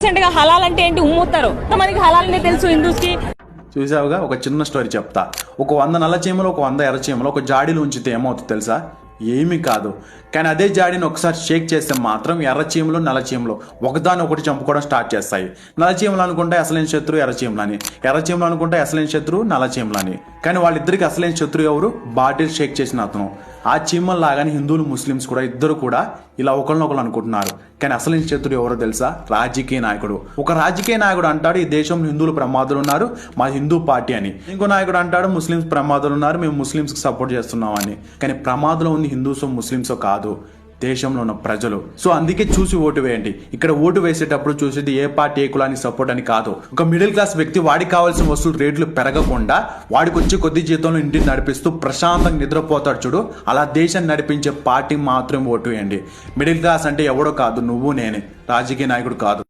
Recent గా హలాల్ అంటే ఏంటి ఉమ్ముతారు, కొంతమందికి హలాల్ అంటే తెలుసు హిందూస్ కి. చూసావుగా, ఒక చిన్న స్టోరీ చెప్తా. ఒక 100 నల్ల చీమలు, ఒక 100 ఎర్ర చీమలు ఒక జాడీలో ఉంచితే ఏమవుతుంది తెలుసా? ఏమీ కాదు. కానీ అదే జాడీని ఒకసారి షేక్ చేస్తే మాత్రం ఎర్ర చీమలు నల్ల చీమలు ఒకదాని ఒకటి చంపుకోవడం స్టార్ట్ చేస్తాయి. నల్ల చీమలు అనుకుంటే అసలైన శత్రువు ఎర్ర చీమలని, ఎర్ర చీమలు అనుకుంటే అసలైన శత్రువు నల్ల చీమలని. కానీ వాళ్ళిద్దరికి అసలైన శత్రువు ఎవరు? బాటిల్ షేక్ చేసిన అతను. ఆ చీమలు లాగానే హిందువులు ముస్లిమ్స్ కూడా ఇద్దరు కూడా ఇలా ఒకరినొకరు అనుకుంటున్నారు. కానీ అసలైన శత్రువు ఎవరో తెలుసా? రాజకీయ నాయకుడు. ఒక రాజకీయ నాయకుడు అంటాడు ఈ దేశంలో హిందువులు ప్రమాదాలు ఉన్నారు, మా హిందూ పార్టీ అని. ఇంకో నాయకుడు అంటాడు ముస్లిమ్స్ ప్రమాదాలు ఉన్నారు, మేము ముస్లిమ్స్కి సపోర్ట్ చేస్తున్నాం అని. కానీ ప్రమాదంలో ఉంది హిందూసో ముస్లిమ్సో కాదు, దేశంలో ఉన్న ప్రజలు. సో అందుకే చూసి ఓటు వేయండి. ఇక్కడ ఓటు వేసేటప్పుడు చూసేది ఏ పార్టీ ఏ కులానికి సపోర్ట్ అని కాదు. ఒక మిడిల్ క్లాస్ వ్యక్తి వాడికి కావాల్సిన వస్తువులు రేట్లు పెరగకుండా వాడికి వచ్చి కొద్ది జీతంలో ఇంటిని నడిపిస్తూ ప్రశాంతంగా నిద్రపోతాడు చూడు, అలా దేశాన్ని నడిపించే పార్టీ మాత్రం ఓటు వేయండి. మిడిల్ క్లాస్ అంటే ఎవడో కాదు, నువ్వు నేనే, రాజకీయ నాయకుడు కాదు.